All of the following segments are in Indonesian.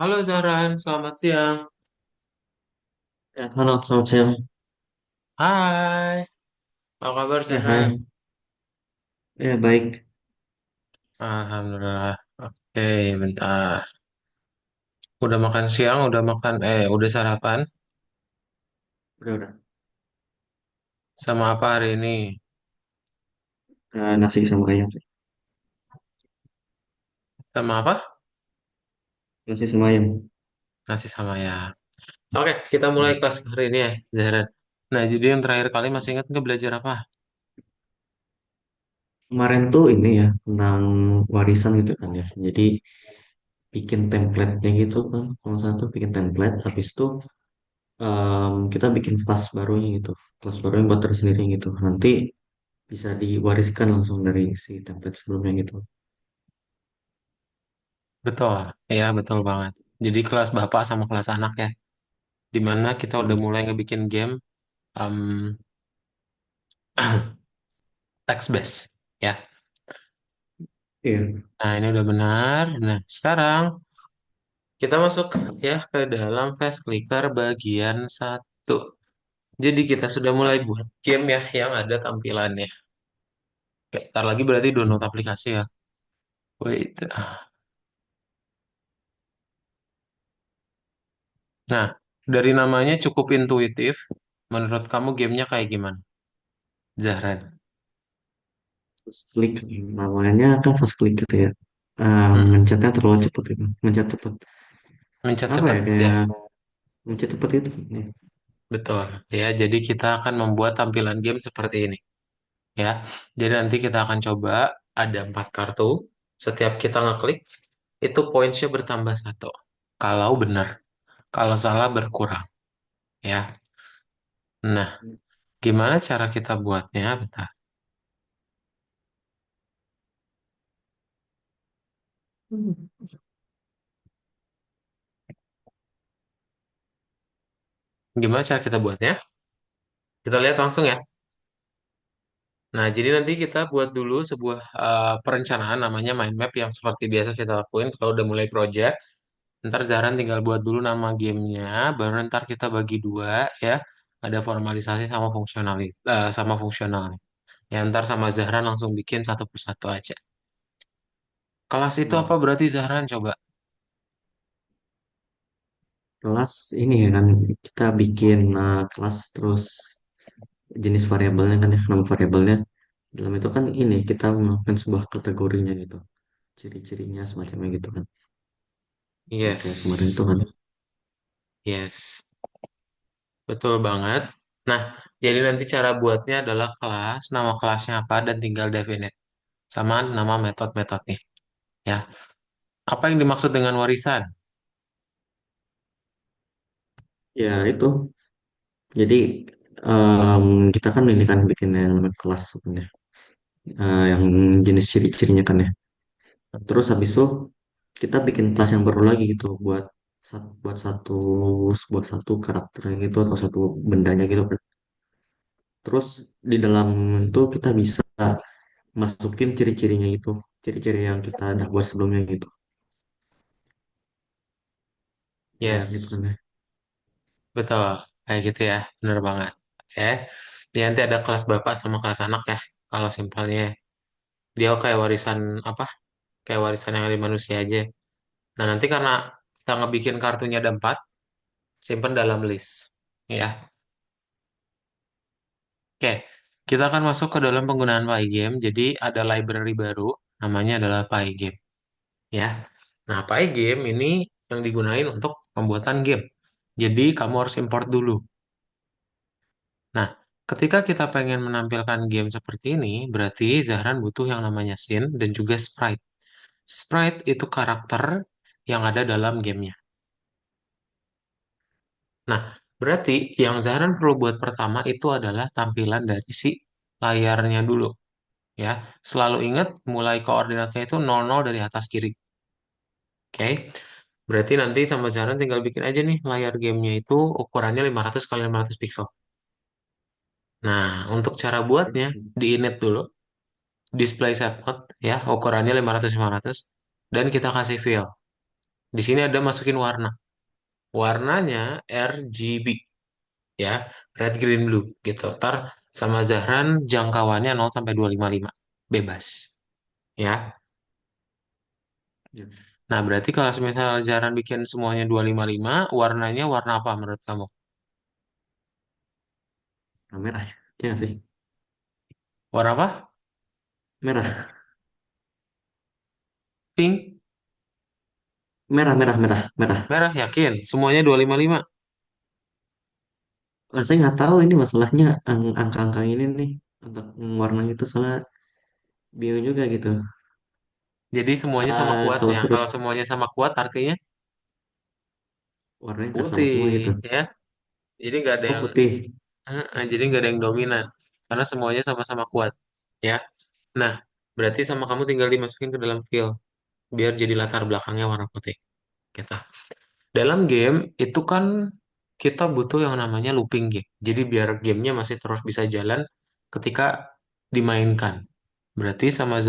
Halo Zahran, selamat siang. Ya, halo, selamat siang. Hai, apa kabar Ya, Zahran? hai. Ya, baik. Alhamdulillah. Oke, bentar. Udah makan siang, udah sarapan? Udah. Sama apa hari ini? Nasi sama ayam sih. Sama apa? Nasi sama ayam. Nasi sama ya. Oke, kita mulai Ya. kelas hari ini ya, Zahran. Nah, jadi yang terakhir kali masih ingat nggak belajar apa? Kemarin tuh ini ya, tentang warisan gitu kan ya. Jadi, bikin template-nya gitu kan. Kalau satu bikin template, habis itu kita bikin kelas barunya gitu. Kelas barunya buat diri sendiri gitu. Nanti bisa diwariskan langsung dari si template sebelumnya gitu. Betul, ya betul banget. Jadi kelas bapak sama kelas anak ya, dimana kita udah Hmm. mulai ngebikin game um, text based ya. Iya. Nah, ini udah benar. Nah, sekarang kita masuk ya ke dalam Fast Clicker bagian satu. Jadi kita sudah mulai buat game ya yang ada tampilannya. Oke, ntar lagi berarti download aplikasi ya. Wait. Nah, dari namanya cukup intuitif. Menurut kamu gamenya kayak gimana? Zahran. Fast click. Namanya kan fast click gitu ya. Mm-mm. Mencetnya terlalu cepat gitu. Mencet cepat. Mencet Apa ya, cepat ya. kayak mencet cepat itu. Nih. Betul. Ya, jadi kita akan membuat tampilan game seperti ini. Ya, jadi nanti kita akan coba ada 4 kartu. Setiap kita ngeklik, itu pointsnya bertambah satu. Kalau benar. Kalau salah berkurang. Ya. Nah, gimana cara kita buatnya? Bentar. Gimana cara kita buatnya? Kita lihat langsung ya. Nah, jadi nanti kita buat dulu sebuah perencanaan namanya mind map yang seperti biasa kita lakuin kalau udah mulai project. Ntar Zahran tinggal buat dulu nama gamenya, baru ntar kita bagi dua ya. Ada formalisasi sama sama fungsional. Ya, ntar sama Zahran langsung bikin satu persatu aja. Kelas itu apa Hmm. berarti Zahran? Coba. Kelas ini ya kan kita bikin kelas terus jenis variabelnya kan ya nama variabelnya dalam itu kan ini kita melakukan sebuah kategorinya gitu ciri-cirinya semacamnya gitu kan yang kayak kemarin itu Yes. kan. Yes. Betul banget. Nah, jadi nanti cara buatnya adalah kelas, nama kelasnya apa, dan tinggal definite. Sama nama metode-metodenya. Ya. Apa yang dimaksud dengan warisan? Ya itu jadi kita kan ini kan bikin yang namanya kelas sebenarnya. Yang jenis ciri-cirinya kan ya terus habis itu kita bikin kelas yang baru lagi gitu buat satu karakternya gitu atau satu bendanya gitu kan. Terus di dalam itu kita bisa masukin ciri-cirinya itu, ciri-ciri yang kita udah buat sebelumnya gitu. Ya gitu kan Yes, ya. betul. Kayak gitu ya, bener banget. Oke. Jadi nanti ada kelas bapak sama kelas anak ya. Kalau simpelnya, dia kayak warisan apa? Kayak warisan yang dari manusia aja. Nah, nanti karena kita ngebikin kartunya ada 4, simpen dalam list. Ya. Oke, kita akan masuk ke dalam penggunaan Pygame. Jadi ada library baru, namanya adalah Pygame. Ya. Nah, Pygame ini yang digunain untuk pembuatan game. Jadi kamu harus import dulu. Nah, ketika kita pengen menampilkan game seperti ini, berarti Zahran butuh yang namanya scene dan juga sprite. Sprite itu karakter yang ada dalam gamenya. Nah, berarti yang Zahran perlu buat pertama itu adalah tampilan dari si layarnya dulu. Ya, selalu ingat mulai koordinatnya itu 00 dari atas kiri. Oke, berarti nanti sama Zahran tinggal bikin aja nih layar gamenya itu ukurannya 500 kali 500 pixel. Nah, untuk cara buatnya, di init dulu. Display set mode ya ukurannya 500 500 dan kita kasih fill. Di sini ada masukin warna. Warnanya RGB ya, red, green, blue gitu. Ntar sama Zahran jangkauannya 0 sampai 255 bebas ya. Ya. Nah, berarti kalau misalnya Zahran bikin semuanya 255, warnanya warna apa menurut kamu? Nah, merah ya. Iya nggak sih. Warna apa? Merah. Pink? Merah, merah, merah, merah. Merah, yakin? Semuanya 255. Saya nggak tahu ini masalahnya angka-angka ini nih untuk warna itu soalnya bingung juga gitu. Jadi semuanya sama Kalau kuatnya. suruh Kalau semuanya sama kuat artinya warnanya nggak sama putih semua gitu. ya. Jadi nggak ada Oh yang putih. jadi nggak ada yang dominan karena semuanya sama-sama kuat ya. Nah, berarti sama kamu tinggal dimasukin ke dalam fill biar jadi latar belakangnya warna putih. Gitu. Dalam game itu kan kita butuh yang namanya looping game. Jadi biar gamenya masih terus bisa jalan ketika dimainkan. Berarti sama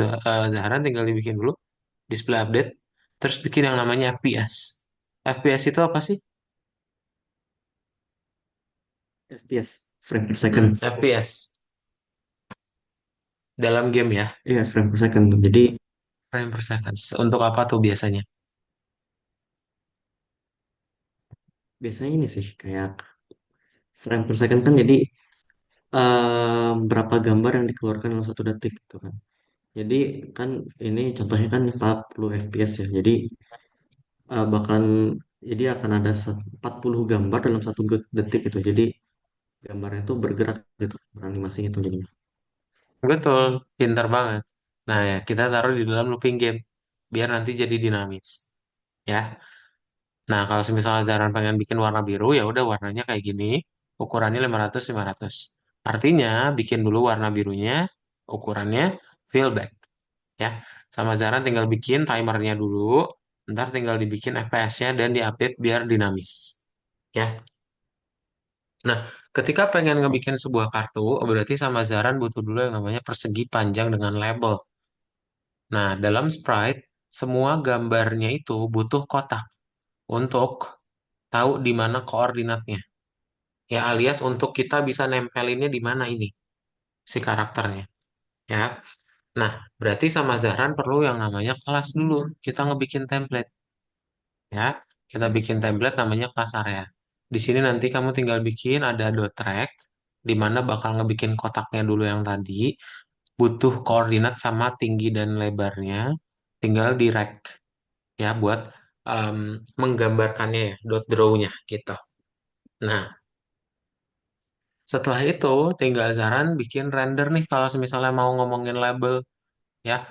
Zahran tinggal dibikin dulu display update, terus bikin yang namanya FPS. FPS itu apa sih? FPS, frame per second. FPS dalam game ya, Iya, frame per second tuh. Jadi frame per second. Untuk apa tuh biasanya? biasanya ini sih kayak frame per second kan jadi berapa gambar yang dikeluarkan dalam 1 detik gitu kan. Jadi kan ini contohnya kan 40 fps ya. Jadi bakalan jadi akan ada 40 gambar dalam 1 detik gitu. Jadi gambarnya itu bergerak gitu, beranimasi itu jadinya. Betul, pintar banget. Nah ya, kita taruh di dalam looping game biar nanti jadi dinamis. Ya. Nah, kalau misalnya Zaran pengen bikin warna biru, ya udah warnanya kayak gini, ukurannya 500 500. Artinya bikin dulu warna birunya, ukurannya fill back ya. Sama Zaran tinggal bikin timernya dulu, ntar tinggal dibikin FPS-nya dan diupdate biar dinamis. Ya. Nah, ketika pengen ngebikin sebuah kartu, berarti sama Zaran butuh dulu yang namanya persegi panjang dengan label. Nah, dalam Sprite, semua gambarnya itu butuh kotak untuk tahu di mana koordinatnya. Ya, alias untuk kita bisa nempelinnya di mana ini si karakternya. Ya. Nah, berarti sama Zahran perlu yang namanya kelas dulu. Kita ngebikin template. Ya, kita bikin template namanya kelas area. Di sini nanti kamu tinggal bikin ada dot track, di mana bakal ngebikin kotaknya dulu yang tadi. Butuh koordinat sama tinggi dan lebarnya. Tinggal di rect ya buat em, menggambarkannya ya, dot draw-nya gitu. Nah, setelah itu tinggal Zaran bikin render nih kalau misalnya mau ngomongin label ya.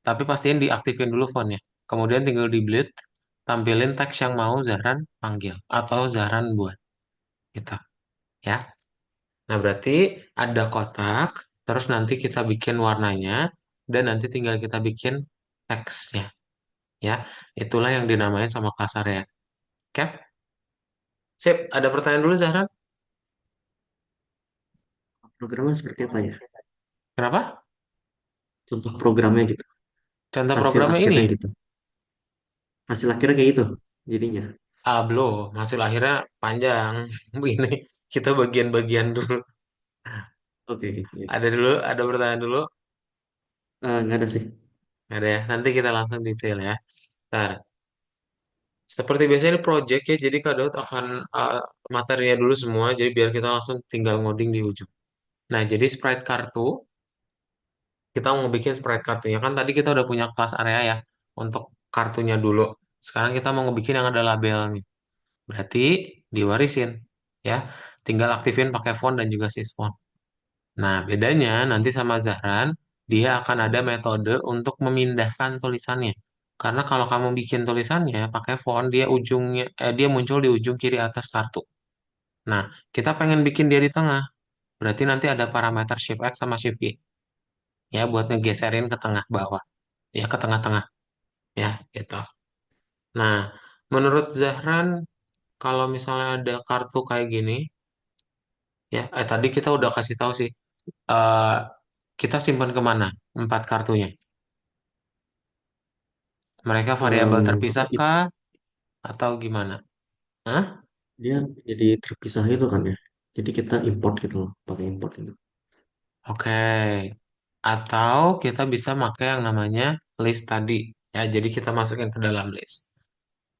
Tapi pastiin diaktifin dulu fontnya. Kemudian tinggal di bleed, tampilin teks yang mau Zaran panggil atau Zaran buat gitu ya. Nah, berarti ada kotak, terus nanti kita bikin warnanya dan nanti tinggal kita bikin teksnya ya. Itulah yang dinamain sama kelas area. Oke? Sip, ada pertanyaan dulu Zahran? Programnya seperti apa ya? Kenapa? Contoh programnya gitu. Contoh Hasil programnya ini akhirnya ya? gitu. Hasil akhirnya kayak gitu jadinya. Belum, hasil akhirnya panjang. Ini kita bagian-bagian dulu. Oke, oke. Ada dulu, ada pertanyaan dulu. Nggak ada sih. Nggak ada ya. Nanti kita langsung detail ya. Ntar, seperti biasanya ini project ya, jadi Kak Daud akan materinya dulu semua, jadi biar kita langsung tinggal ngoding di ujung. Nah, jadi sprite kartu, kita mau bikin sprite kartunya. Kan tadi kita udah punya kelas area ya, untuk kartunya dulu. Sekarang kita mau ngebikin yang ada labelnya. Berarti diwarisin ya. Tinggal aktifin pakai font dan juga sysfont. Nah, bedanya nanti sama Zahran, dia akan ada metode untuk memindahkan tulisannya. Karena kalau kamu bikin tulisannya pakai font, dia muncul di ujung kiri atas kartu. Nah, kita pengen bikin dia di tengah. Berarti nanti ada parameter Shift X sama Shift Y ya buat ngegeserin ke tengah bawah. Ya ke tengah-tengah ya gitu. Nah, menurut Zahran kalau misalnya ada kartu kayak gini, ya tadi kita udah kasih tahu sih eh, kita simpan kemana 4 kartunya. Mereka variabel Apa terpisah itu? kah? Atau gimana? Hah? Dia jadi terpisah itu kan ya. Jadi kita import gitu loh, pakai import itu. Oke. Atau kita bisa pakai yang namanya list tadi. Ya, jadi kita masukin ke dalam list.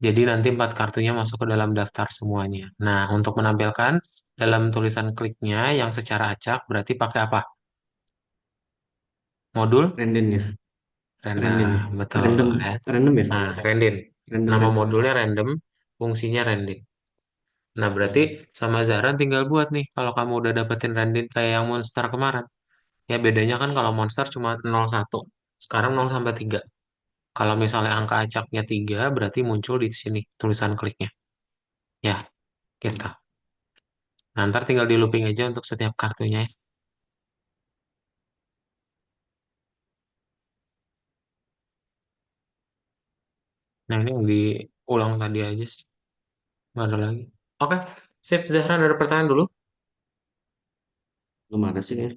Jadi nanti empat kartunya masuk ke dalam daftar semuanya. Nah, untuk menampilkan dalam tulisan kliknya yang secara acak berarti pakai apa? Modul? Random ya, random ya, Random, betul random, ya. random ya, Nah, random. random Nama ya. modulnya random, fungsinya random. Nah, berarti sama Zara tinggal buat nih kalau kamu udah dapetin random kayak yang monster kemarin. Ya bedanya kan kalau monster cuma 0 1. Sekarang 0 sampai 3. Kalau misalnya angka acaknya 3 berarti muncul di sini tulisan kliknya. Ya, kita. Nah, ntar tinggal di looping aja untuk setiap kartunya ya. Nah, ini yang diulang tadi aja sih. Nggak ada lagi. Oke, sip. Zahra ada pertanyaan dulu? Belum ada sih ya.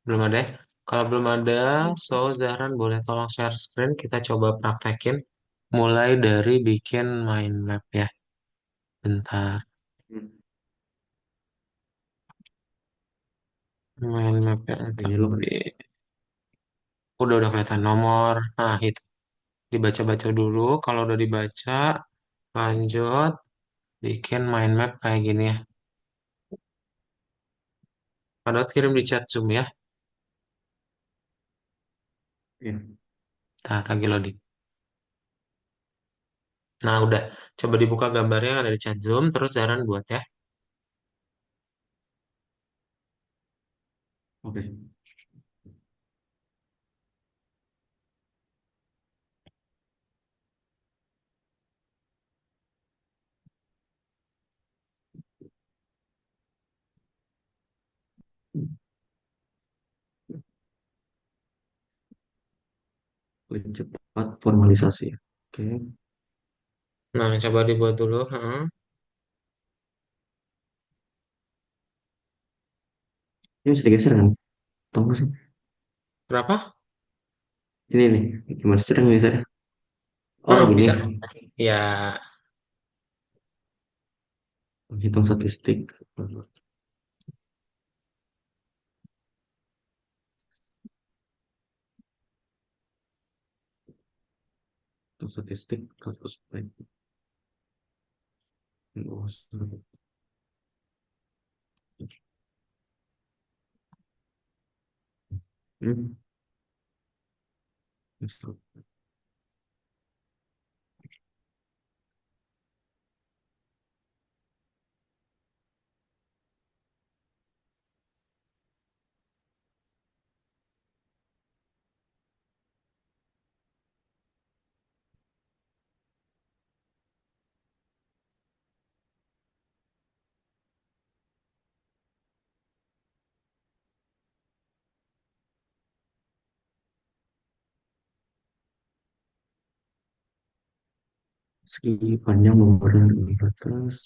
Belum ada ya? Kalau belum ada, so Zahran boleh tolong share screen. Kita coba praktekin. Mulai dari bikin mind map ya. Bentar. Hmm. Mind map yang Ini lo kan. tadi. Udah kelihatan nomor. Nah, itu. Dibaca-baca dulu. Kalau udah dibaca, lanjut. Bikin mind map kayak gini ya. Padahal kirim di chat Zoom ya. Ya, Ntar lagi loading. Nah, udah. Coba dibuka gambarnya yang ada di chat Zoom. Terus Zahran buat ya. oke. Paling cepat formalisasi. Oke. Nah, coba dibuat dulu. Heeh. Ini bisa digeser kan? Tahu nggak sih? Berapa? Ini nih, gimana sih cara ngegesernya? Oh, Heeh, gini. bisa. Ya, Hitung statistik. Hitung statistik kasus baik. Oh, sorry. Hmm. Segi panjang nomor yang di atas.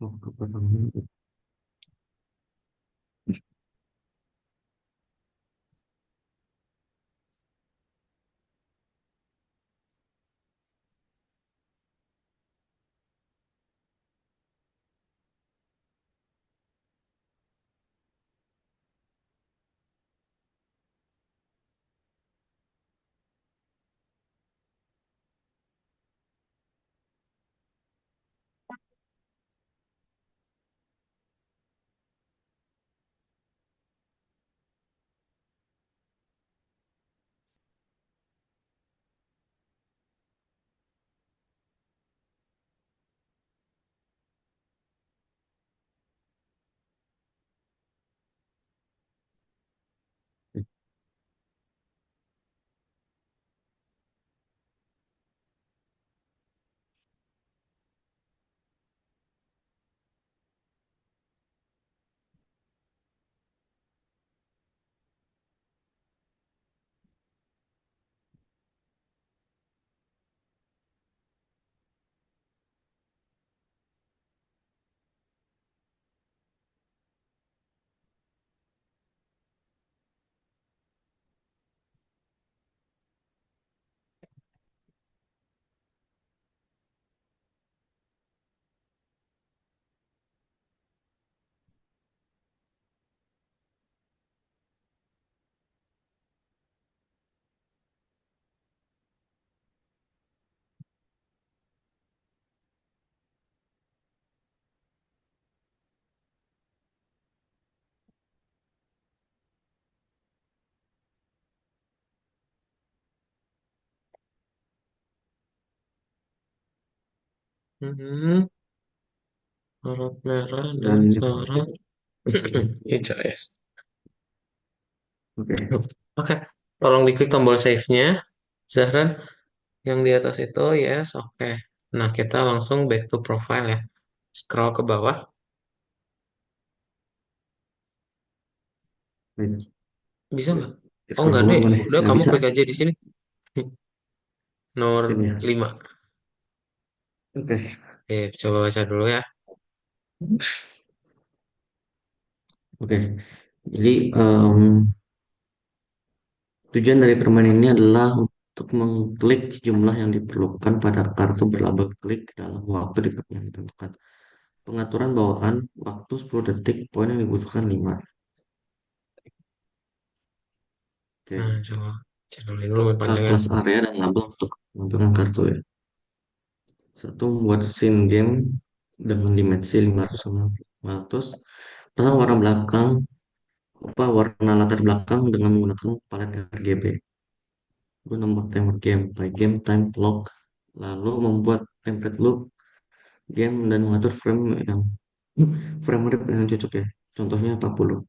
Oh, ke belakang. Hmm, sorot merah dan dan sorot hijau es. oke. Oke, tolong diklik tombol save-nya. Zahran, yang di atas itu yes, oke. Nah, kita langsung back to profile ya. Scroll ke bawah. Baik. Bisa nggak? Oh, Scroll nggak bawah deh. gimana? Udah, Nggak kamu bisa. klik aja di sini. Nomor Ini ya. 5. Oke. Oke, coba baca dulu ya. Oke. Jadi tujuan dari permainan ini adalah untuk mengklik jumlah yang diperlukan pada kartu berlaba klik dalam waktu yang ditentukan. Pengaturan bawaan waktu 10 detik, poin yang dibutuhkan 5. Nah, Oke. coba cek dulu ini lumayan panjang ya. Kelas area dan label untuk menentukan kartu ya. Satu, membuat scene game dengan dimensi 500 sama 500. Pasang warna belakang, warna latar belakang dengan menggunakan palet RGB. Lalu nomor template game, by game time block. Lalu membuat template loop game dan mengatur frame rate yang cocok ya. Contohnya 40.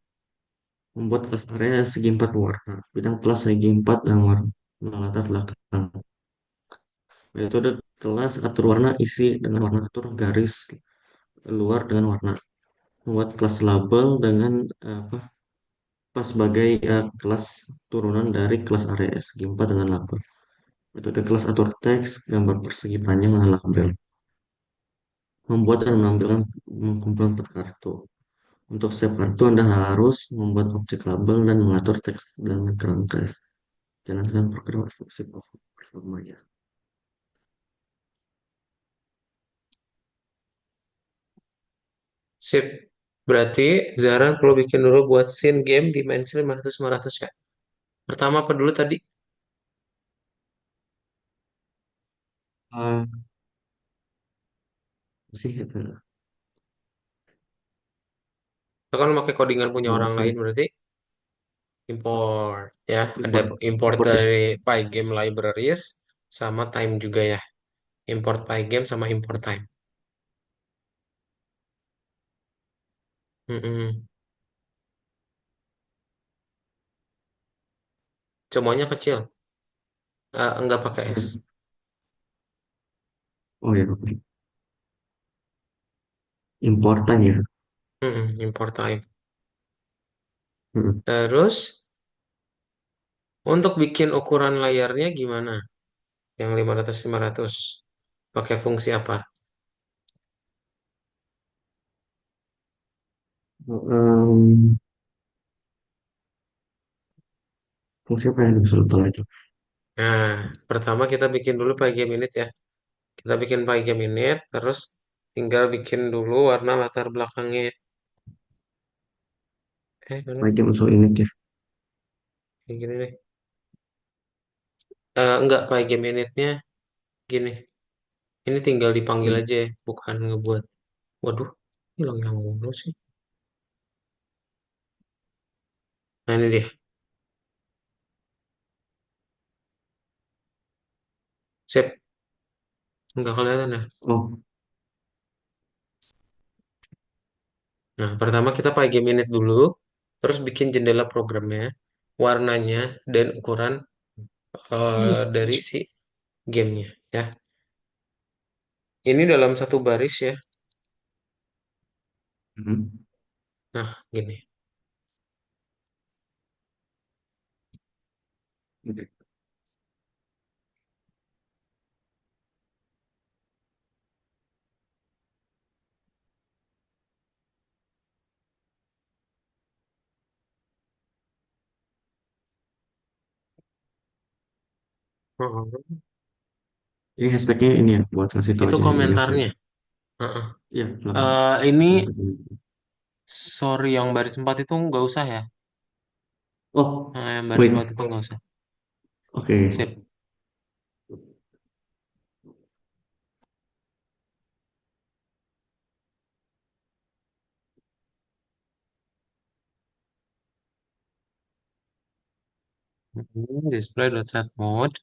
Membuat kelas area segi 4 warna. Bidang kelas segi 4 dan warna latar belakang. Metode kelas atur warna isi dengan warna atur garis luar dengan warna. Membuat kelas label dengan apa pas sebagai kelas turunan dari kelas area segi 4 dengan label. Metode kelas atur teks gambar persegi panjang dengan label. Membuat dan menampilkan kumpulan 4 kartu. Untuk setiap kartu Anda harus membuat objek label dan mengatur teks dan kerangka. Jalankan program sip of performanya. Sip. Berarti Zahran perlu bikin dulu buat scene game dimensi 500-500 ya. Pertama apa dulu tadi? Ah, sih itu Kita kan pakai codingan punya orang lain jelasin. berarti import ya. Ada Import, import import ya. dari Pygame libraries sama time juga ya. Import Pygame sama import time. Mm-mm. Semuanya kecil. Enggak pakai S. Oh ya, oke. Importan ya. Mm-mm, import time. Hmm. Terus untuk bikin ukuran layarnya gimana? Yang 500-500 pakai fungsi apa? Em, fungsi apa yang bisa lupa lagi? Nah, pertama kita bikin dulu Pygame init ya. Kita bikin Pygame init, terus tinggal bikin dulu warna latar belakangnya. Mana? Item unsur init ya. Kayak gini nih. Enggak, Pygame initnya gini. Ini tinggal dipanggil Hmm. aja ya, bukan ngebuat. Waduh, hilang-hilang mulu sih. Nah, ini dia. Sip. Enggak kelihatan ya. Oh, Nah, pertama kita Pygame init dulu, terus bikin jendela programnya, warnanya, dan ukuran dari si gamenya ya. Ini dalam satu baris ya. hmm. Nah, gini. Oke. Mhm. Ini hashtagnya ini ya, buat ngasih tahu Itu aja ini banyak ya. komentarnya. Heeh. Iya, silakan. Ini Hashtag ini. sorry yang baris 4 itu nggak usah ya. Oh, Nah, yang baris 4 wait. itu nggak usah. Oke. Sip. Display.set mode.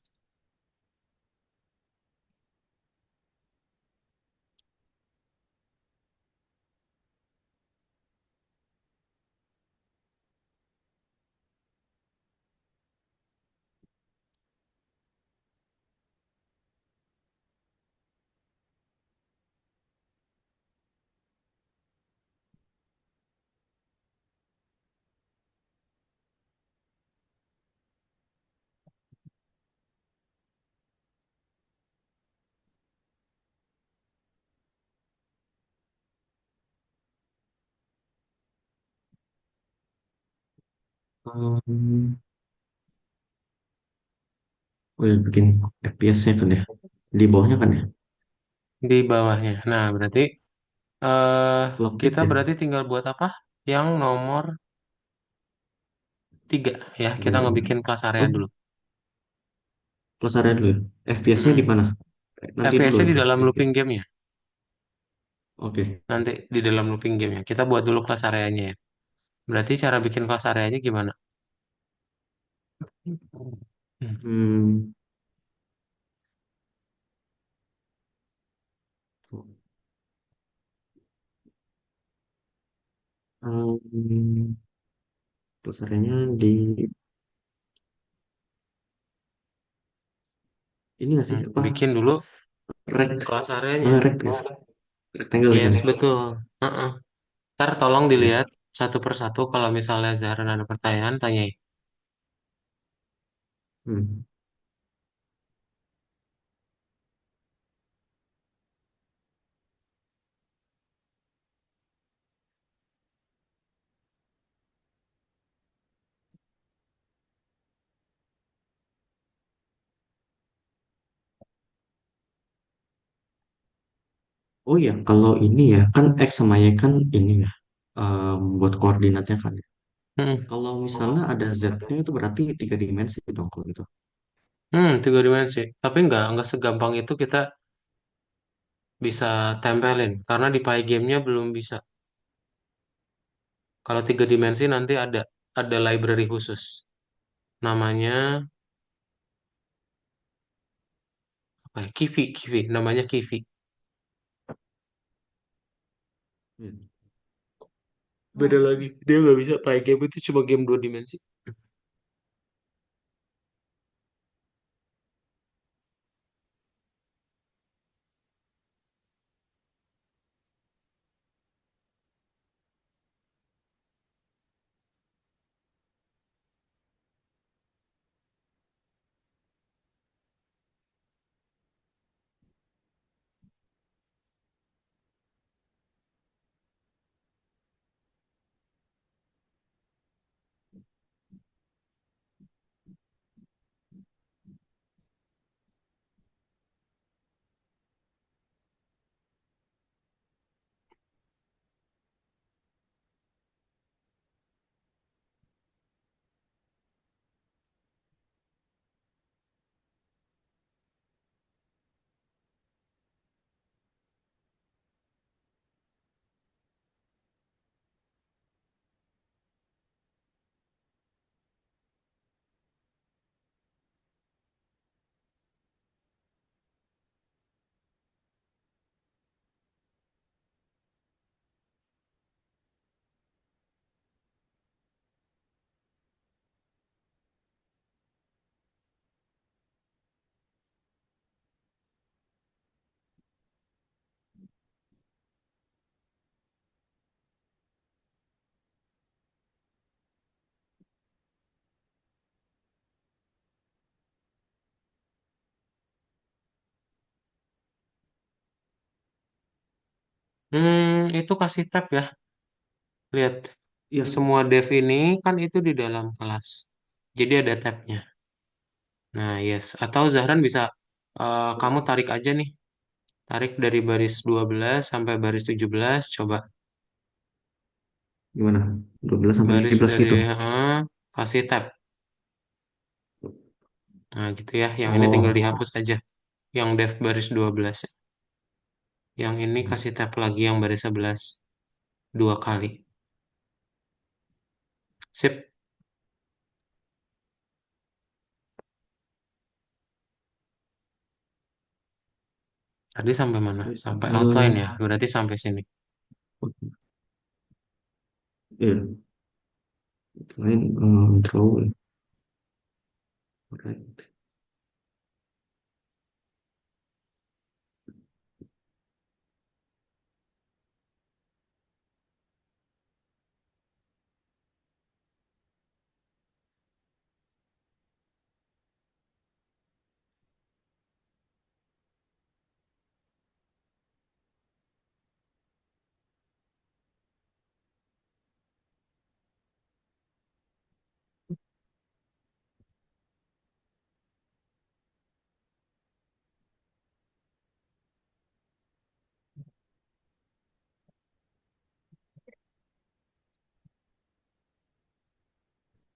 Hmm, oh ya bikin FPS-nya kan ya. Di bawahnya kan ya. di bawahnya. Nah, berarti eh Clock kita it ya. berarti tinggal buat apa? Yang nomor 3 ya. Kita Nomor, ngebikin kelas area oh, dulu. plus area dulu ya. FPS-nya di Mm-mm. mana? Nanti dulu FPS-nya ya. di dalam FPS. looping game ya. Oke. Nanti di dalam looping game ya. Kita buat dulu kelas areanya ya. Berarti cara bikin kelas areanya gimana? Hmm. Hmm. Um, plus areanya di ini nggak sih apa? Bikin dulu Rect. kelas areanya. Rect ya. Rectangle ya kan Yes, ya. betul. Heeh. Ntar tolong Oke. dilihat satu persatu kalau misalnya Zahran ada pertanyaan, tanyain. Hmm. Oh iya, kalau ini ya kan X sama Y kan ini ya buat koordinatnya kan. Hmm. Kalau misalnya ada Z-nya itu berarti tiga dimensi dong kalau gitu. Tiga dimensi. Tapi nggak segampang itu kita bisa tempelin. Karena di Pygame-nya belum bisa. Kalau tiga dimensi nanti ada library khusus. Namanya apa ya? Kiwi, Kiwi. Namanya Kiwi. Hmm. Beda lagi. Dia nggak bisa Pygame itu cuma game dua dimensi. Itu kasih tab ya. Lihat. Iya, Semua dev ini kan itu di dalam kelas. Jadi ada tabnya. Nah, yes. Atau Zahran bisa, kamu tarik aja nih. Tarik dari baris 12 sampai baris 17. Coba gimana? 12 sampai baris 17 dari, gitu. kasih tab. Nah, gitu ya. Yang ini tinggal Oh, dihapus aja. Yang dev baris 12. Yang ini kasih tab lagi yang baris 11. Dua kali. Sip. Tadi sampai mana? Sampai outline ya. Berarti sampai sini. iya, lain draw. Right.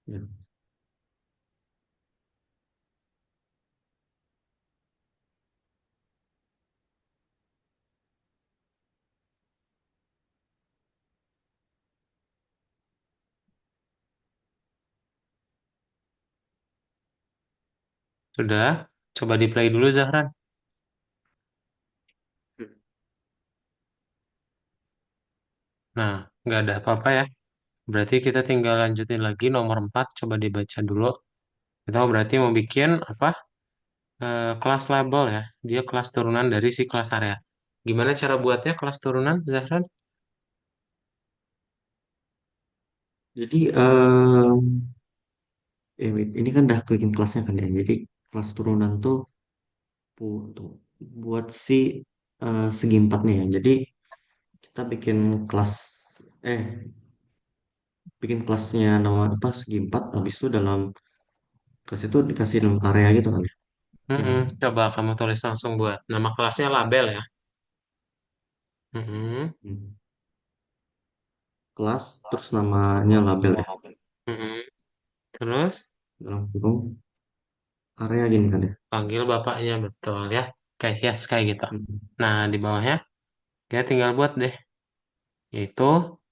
Ya. Sudah, coba di play dulu Zahran. Nah, nggak ada apa-apa ya. Berarti kita tinggal lanjutin lagi nomor 4. Coba dibaca dulu. Kita berarti mau bikin apa? Kelas label ya. Dia kelas turunan dari si kelas area. Gimana cara buatnya kelas turunan, Zahran? Jadi wait, ini kan udah bikin kelasnya kan ya. Jadi kelas turunan tuh tuh, buat si segi empatnya ya. Jadi kita kelas eh bikin kelasnya nama apa segi empat. Habis itu dalam kelas itu dikasih dalam karya gitu kan ya. Ya nggak Mm-mm. sih? Coba kamu tulis langsung buat. Nama kelasnya label ya. Mm-mm. Hmm. Kelas terus namanya label ya. Mm-mm. Terus Dalam kurung area gini kan ya. panggil bapaknya betul ya. Kayak yes kayak gitu. Hmm. Nah, di bawahnya kita tinggal buat deh. Yaitu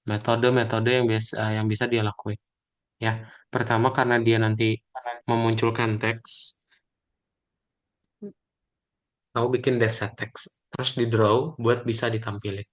metode-metode yang bisa dia lakuin. Ya, pertama karena dia nanti memunculkan teks, kamu bikin def set text, terus di draw buat bisa ditampilin.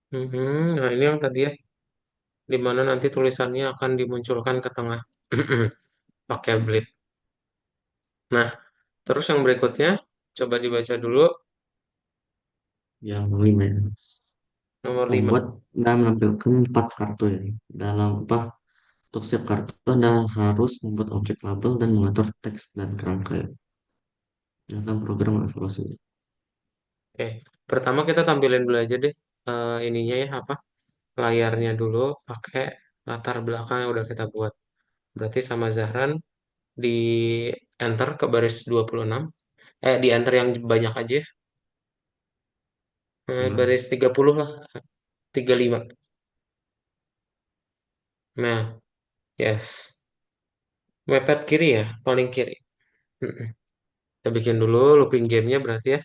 Nah, ini yang tadi ya, di mana nanti tulisannya akan dimunculkan ke tengah pakai bleed. Nah, terus yang berikutnya, coba dibaca dulu Yang lima ya. nomor 5. Membuat dan menampilkan 4 kartu ya. Dalam apa? Untuk setiap kartu Anda harus membuat objek label dan mengatur teks dan kerangka ya. Dalam program evaluasi. Oke, pertama kita tampilin dulu aja deh ininya ya, apa? Layarnya dulu pakai latar belakang yang udah kita buat. Berarti sama Zahran di enter ke baris 26. Di enter yang banyak aja. Gimana? Baris 30 lah, 35. Nah, yes. Mepet kiri ya, paling kiri. Mm-mm. Kita bikin dulu looping gamenya berarti ya.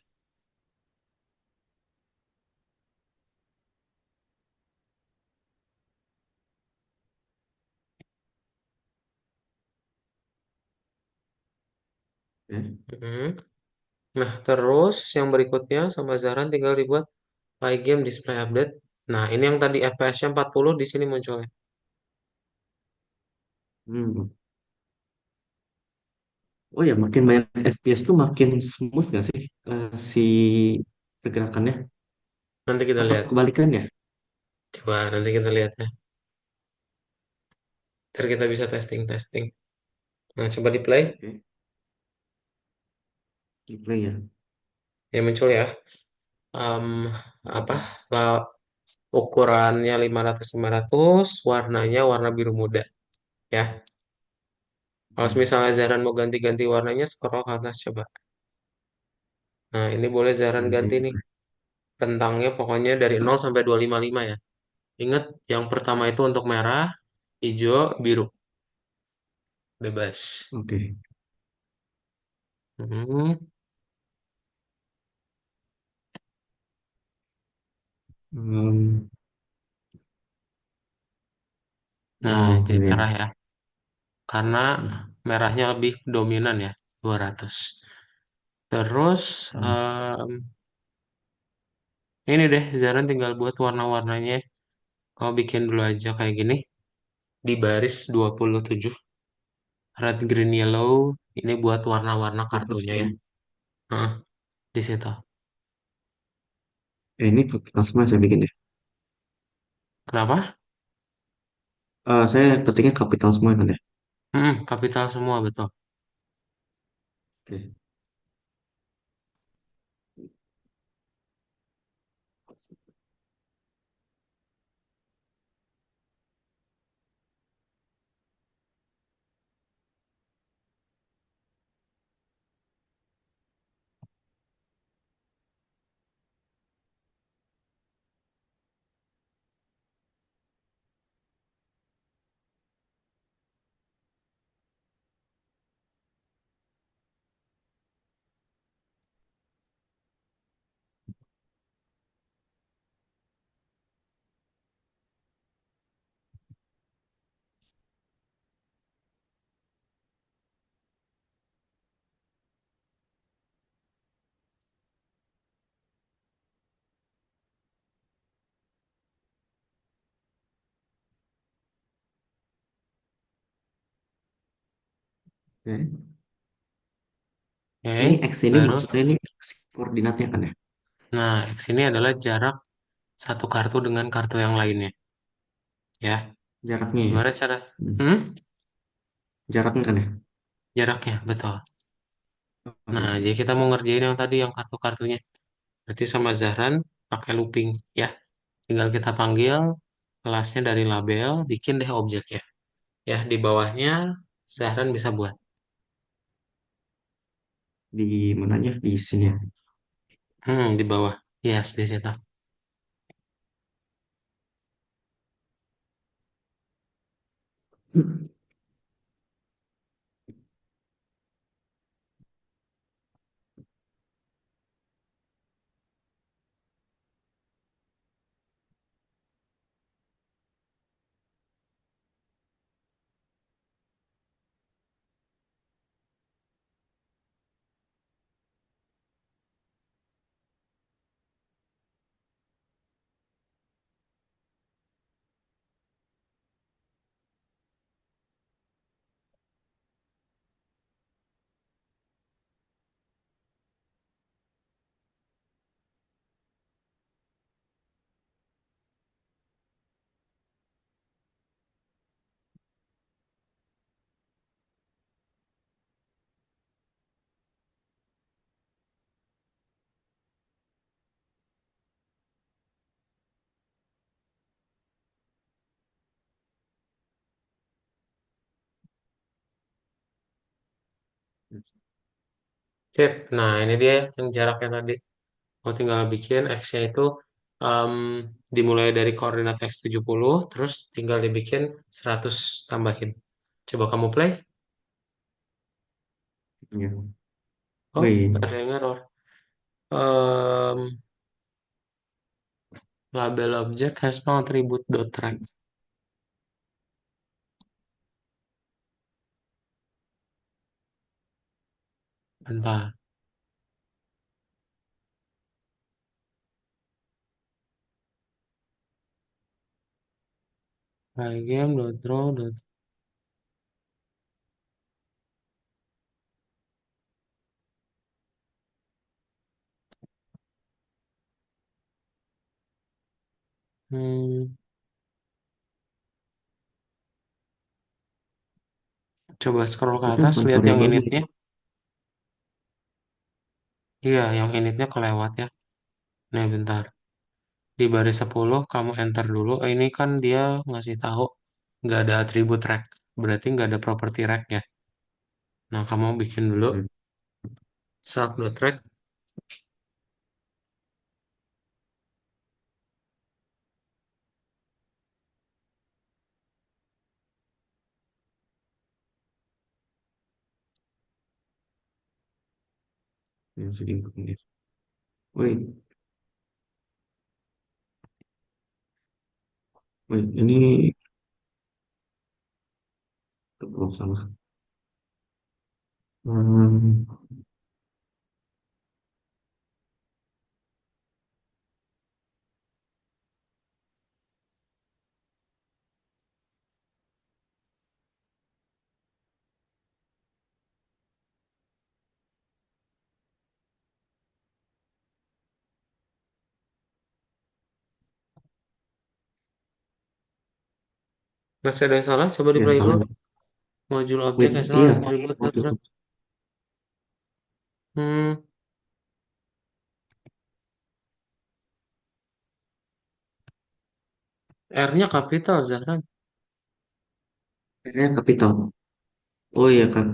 Ya. Mm-mm. Nah, terus yang berikutnya sama Zahran tinggal dibuat play game display update. Nah, ini yang tadi FPS-nya 40 di sini munculnya. Hmm. Oh ya, makin banyak FPS tuh makin smooth nggak sih si pergerakannya? Nanti kita Apa lihat. kebalikannya? Coba nanti kita lihat ya. Ntar kita bisa testing-testing. Nah, coba di play. Oke, di play ya. Ya muncul ya. Em, apa? la- Ukurannya 500 warnanya warna biru muda ya. Kalau Hmm. misalnya Zaran mau ganti-ganti warnanya, scroll ke atas coba. Nah, ini boleh Zaran Di ganti sini. nih. Rentangnya pokoknya dari 0 sampai 255 ya. Ingat, yang pertama itu untuk merah, hijau, biru. Bebas. Oke. Hmm. Hmm. Nah, Oh jadi iya. merah ya. Karena Hmm. merahnya lebih dominan ya, 200. Terus, Hmm. em, ini deh, Zaran tinggal buat warna-warnanya. Kamu bikin dulu aja kayak gini. Di baris 27. Red, green, yellow. Ini buat warna-warna Itu kartunya ya. semua. Heeh, di situ. Ini langsung saya bikin deh. Kenapa? Saya ketiknya kapital semua kan ya. Kapital semua, betul. Oke. Oke. Ini Oke, X ini baru. maksudnya ini koordinatnya kan ya? Nah, X ini adalah jarak satu kartu dengan kartu yang lainnya. Ya, Jaraknya ya? gimana cara? Hmm. Hmm? Jaraknya kan ya? Jaraknya, betul. Nah, Oke. jadi kita mau ngerjain yang tadi, yang kartu-kartunya. Berarti sama Zahran pakai looping, ya. Tinggal kita panggil kelasnya dari label, bikin deh objeknya. Ya, di bawahnya Zahran bisa buat. Di mananya? Di sini ya? Di bawah. Yes, di situ. Sip. Nah, ini dia yang jaraknya tadi. Mau tinggal bikin X-nya itu em, dimulai dari koordinat X 70, terus tinggal dibikin 100 tambahin. Coba kamu play. Ya. Oh, Wih. ada yang error. Em, Label object has no attribute dot track. Bentar. Game dot row dot hmm, coba scroll ke Itu atas bukan lihat yang variabelnya initnya. itu. Iya, yang initnya kelewat ya. Nah, bentar. Di baris 10 kamu enter dulu. Ini kan dia ngasih tahu nggak ada atribut rec. Berarti nggak ada property rec ya. Nah, kamu bikin dulu Hmm. self.rec. Yang sedih ini. Wait, wait, ini oh, salah. Hmm, Masih ada yang salah? Coba di ya play salah. ulang. Module Wait, object has no iya. attribute Waktu dot itu. rec. Hmm, R-nya kapital, Zahran. Ini kapital. Oh iya kan.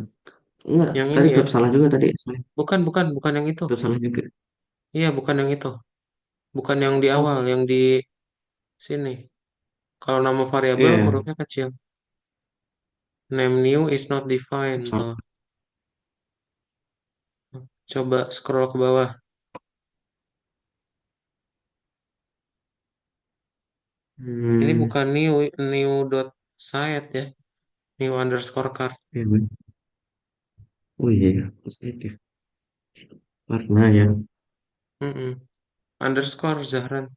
Enggak, Yang tadi ini ya. tetap salah juga tadi. Saya Bukan, bukan, bukan yang itu. tetap salah juga. Iya, bukan yang itu. Bukan yang di awal, Oh, yang di sini. Kalau nama variabel iya, hurufnya kecil. Name new is not tetap defined. salah. Tuh. Coba scroll ke bawah. Ini Hmm, bukan new dot site ya. New underscore card. iya, wait. Oh iya, iya. Positif. Warna ya. Mm-mm. Underscore Zahran.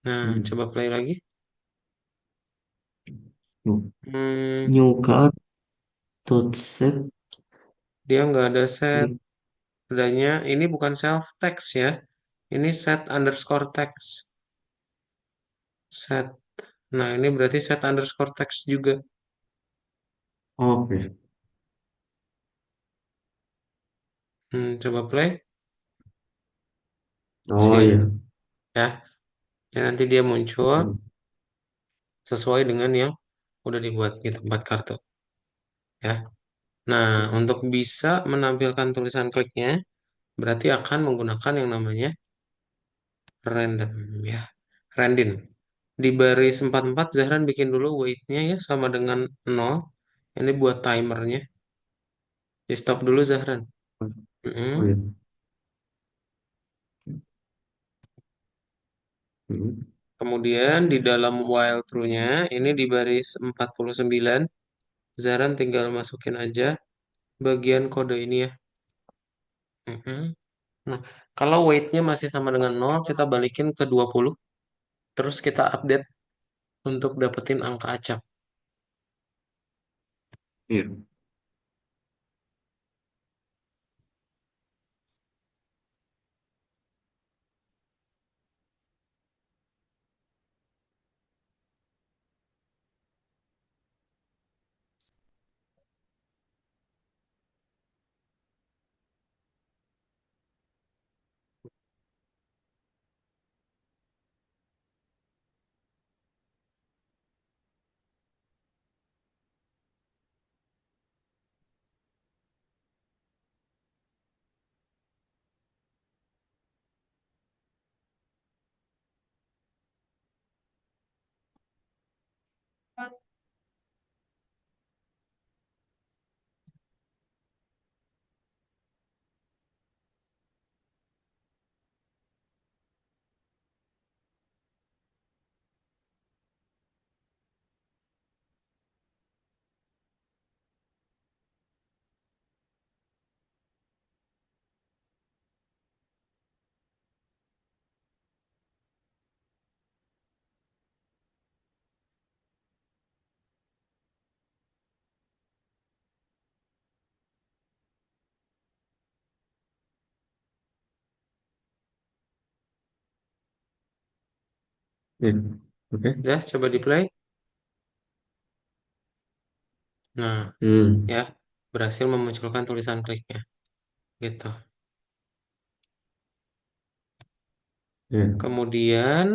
Nah, Hmm. coba play lagi. New, Hmm, new card dot set. dia nggak ada set. Wait. Adanya ini bukan self text ya. Ini set underscore text. Set. Nah, ini berarti set underscore text juga. Oke. Coba play. Oh Sip. iya. Ya. Ya, nanti dia muncul Hmm. sesuai dengan yang udah dibuat di tempat kartu. Ya. Nah, untuk bisa menampilkan tulisan kliknya, berarti akan menggunakan yang namanya random ya. Random. Di baris 44 Zahran bikin dulu weight-nya ya sama dengan 0. Ini buat timernya. Di stop dulu Zahran. Oh Mm-mm. iya. Hmm. Kemudian di dalam while true-nya, ini di baris 49, Zahran tinggal masukin aja bagian kode ini ya. Mm-mm. Nah, kalau weight-nya masih sama dengan 0, kita balikin ke 20. Terus kita update untuk dapetin angka acak. Iya. Ya, oke. Udah, coba di play. Nah, Hmm, ya, berhasil memunculkan tulisan kliknya. Gitu. ya. Kemudian,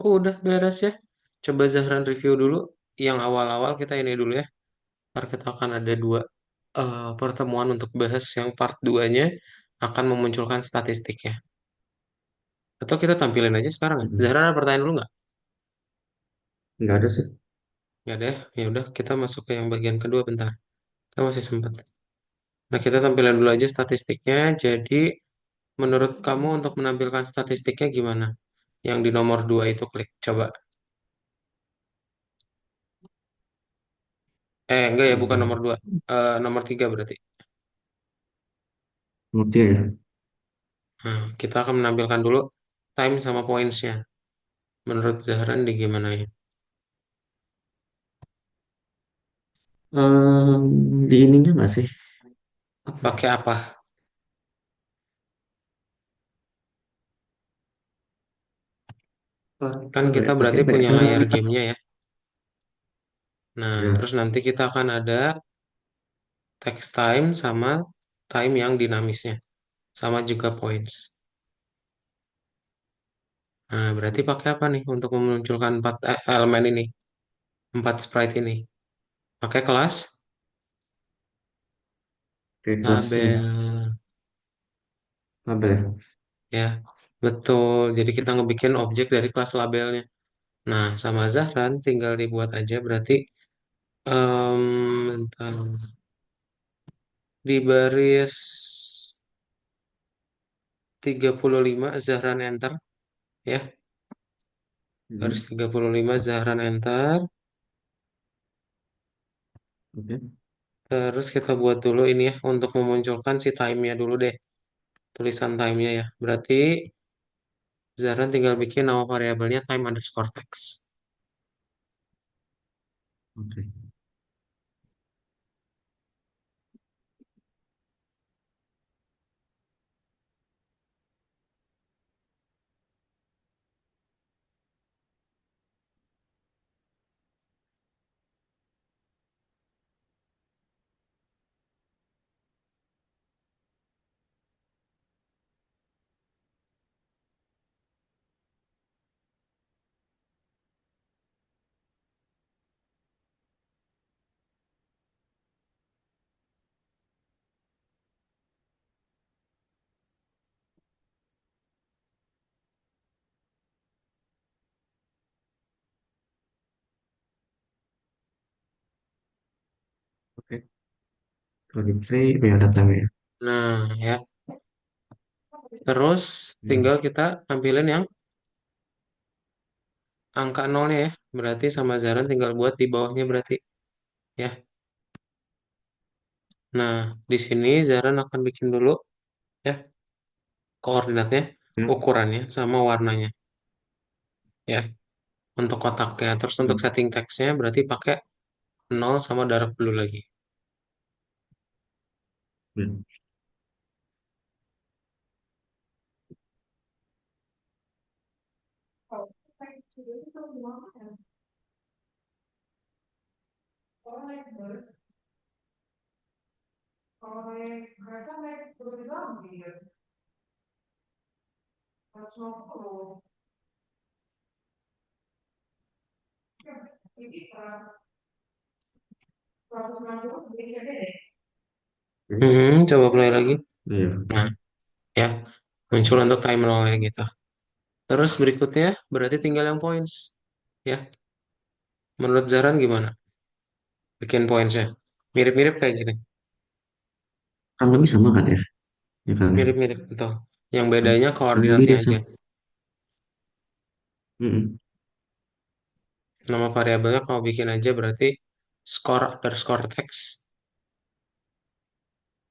oh, udah beres ya. Coba Zahran review dulu. Yang awal-awal kita ini dulu ya. Ntar kita akan ada dua pertemuan untuk bahas yang part 2-nya akan memunculkan statistiknya. Atau kita tampilin aja sekarang ya. Hmm. Zahran ada pertanyaan dulu nggak? Nggak ada sih. Nggak ada ya? Ya udah, kita masuk ke yang bagian kedua bentar. Kita masih sempat. Nah, kita tampilin dulu aja statistiknya. Jadi, menurut kamu untuk menampilkan statistiknya gimana? Yang di nomor 2 itu klik. Coba. Enggak ya, bukan nomor Hmm. 2. Nomor 3 berarti. Ngerti ya? Nah, kita akan menampilkan dulu time sama points-nya. Menurut Zahran di gimana ya? Di ininya nggak sih? Apa ya? Pakai apa? Kan Apa ya? kita Pakai berarti apa ya? punya layar gamenya ya. Nah, Ya, terus nanti kita akan ada text time sama time yang dinamisnya. Sama juga points. Nah, berarti pakai apa nih untuk memunculkan empat elemen ini? Empat sprite ini. Pakai kelas kayak kelas ini. label. Label ya? Ya, betul. Jadi kita ngebikin objek dari kelas labelnya. Nah, sama Zahran tinggal dibuat aja berarti bentar. Di baris 35 Zahran enter ya. Baris Hmm. 35 Zahran enter. Oke. Terus kita buat dulu ini ya untuk memunculkan si time-nya dulu deh. Tulisan time-nya ya. Berarti Zahran tinggal bikin nama variabelnya time underscore text. Oke. Oke. Kalau di play, oh ya datanya ya. Nah, ya. Terus tinggal Hmm. kita tampilin yang angka nolnya ya. Berarti sama Zahran tinggal buat di bawahnya berarti ya. Nah, di sini Zahran akan bikin dulu ya koordinatnya, Ya. ukurannya sama warnanya ya untuk kotaknya. Terus untuk Hmm. setting teksnya berarti pakai nol sama dark blue lagi. Ya. Oke. Coba play lagi. Iya. Nah, ya muncul untuk time nolnya gitu. Terus berikutnya berarti tinggal yang points ya. Menurut Zaran gimana? Bikin pointsnya. Mirip-mirip kayak gini. Kurang lebih sama kan ya? Ya kan ya? Mirip-mirip betul. Yang Kurang bedanya kurang lebih koordinatnya deh aja. sama. Mm-mm. Nama variabelnya kalau bikin aja berarti score underscore text.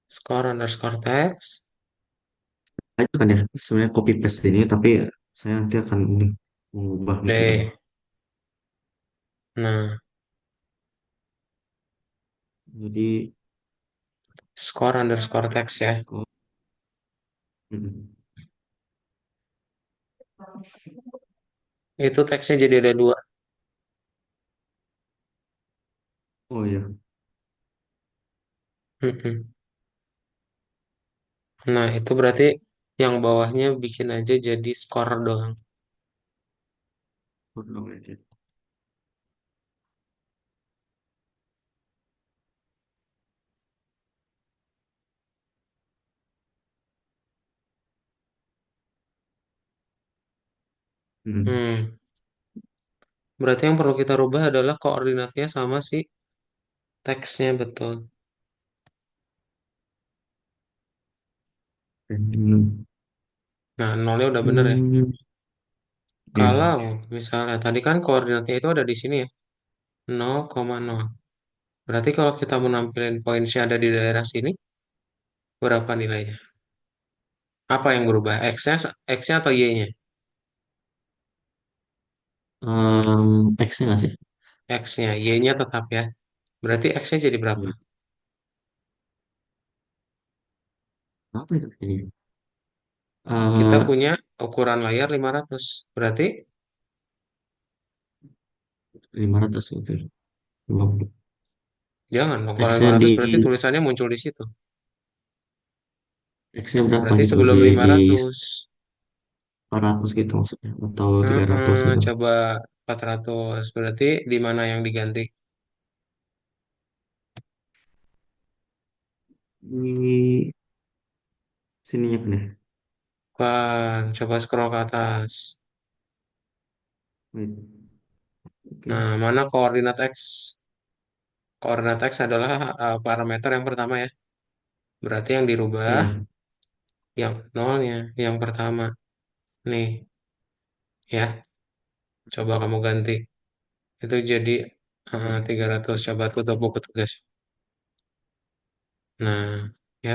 Score underscore text. Nah, itu kan ya, sebenarnya copy paste ini, tapi saya nanti akan ini mengubah dikit aja. D. Nah, Jadi, score underscore text ya. kok, mm-mm. Itu teksnya jadi ada dua. Oh iya. Mm-mm. Nah, itu berarti yang bawahnya bikin aja jadi skor doang. Udah lihat. Hmm. Hmm. Berarti yang perlu kita rubah adalah koordinatnya sama si teksnya betul. Hmm. Nah, nolnya udah bener ya. Hmm. Ya. Kalau misalnya tadi kan koordinatnya itu ada di sini ya, 0,0. Berarti kalau kita mau nampilin poinnya ada di daerah sini, berapa nilainya? Apa yang berubah? X-nya atau Y-nya? X-nya nggak sih? X-nya, Y-nya tetap ya. Berarti X-nya jadi berapa? Ya. Apa itu ini? Kita Eh, punya ukuran layar 500. Berarti 500 gitu. 50. jangan dong. Kalau X-nya 500 di berarti tulisannya muncul di situ. X-nya berapa Berarti gitu? sebelum Di 500. 400 gitu maksudnya atau 300 Heeh, gitu. coba 400. Berarti di mana yang diganti? Di sininya kan ya. Bukan. Coba scroll ke atas. Wait. Oke. Nah, mana koordinat X? Koordinat X adalah parameter yang pertama ya. Berarti yang dirubah Iya. yang nolnya, yang pertama. Nih, ya. Coba kamu ganti. Itu jadi 300. Coba tutup buku tugas. Nah, ya.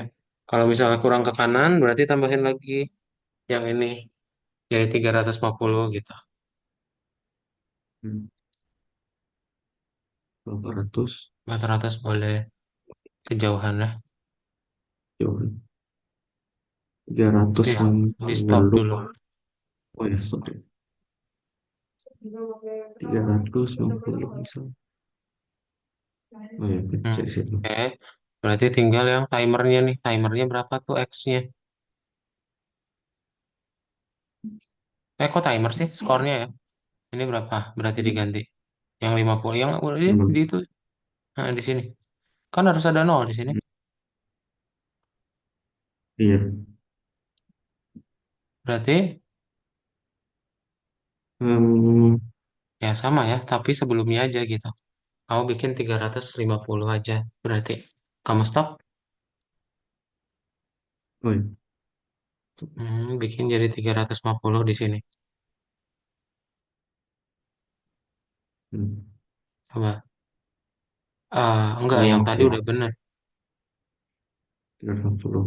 Kalau misalnya kurang ke kanan, berarti tambahin lagi yang ini. Jadi 350 gitu. Hmm. 800. 400 boleh kejauhan lah. Jauh. 300 Di, di stop 60. dulu. Oh ya, sorry. 360 bisa. Oh ya, Hmm, kecil sih itu. Oke. Berarti tinggal yang timernya nih. Timernya berapa tuh X-nya? Kok timer sih skornya ya? Ini berapa? Berarti Hmm. diganti. Yang 50. Yang di Hmm. itu. Nah, di sini. Kan harus ada nol di sini. Iya. Berarti Hmm. ya sama ya. Tapi sebelumnya aja gitu. Kamu bikin 350 aja. Berarti kamu stop. Oh ya. Bikin jadi 350 di sini. Hmm. Coba. Enggak, Oh, yang tadi oke. udah bener. 360.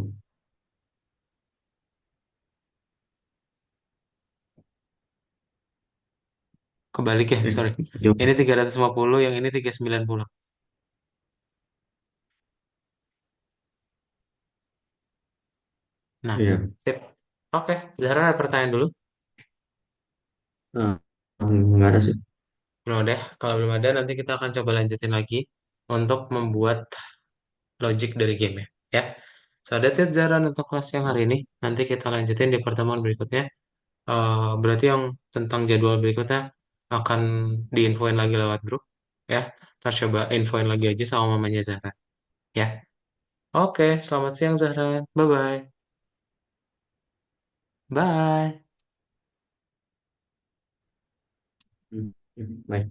Kebalik ya, sorry. Jauh. Ini 350, yang ini 390. Nah, Iya. sip. Oke, Zahra ada pertanyaan dulu. Ah, nggak ada sih. Belum deh, kalau belum ada nanti kita akan coba lanjutin lagi untuk membuat logic dari game ya. Ya, so that's it Zahra untuk kelas yang hari ini. Nanti kita lanjutin di pertemuan berikutnya. Berarti yang tentang jadwal berikutnya akan diinfoin lagi lewat grup. Ya, ntar coba infoin lagi aja sama mamanya Zahra. Ya, oke, selamat siang Zahra. Bye-bye. Bye. Hmm. Baik.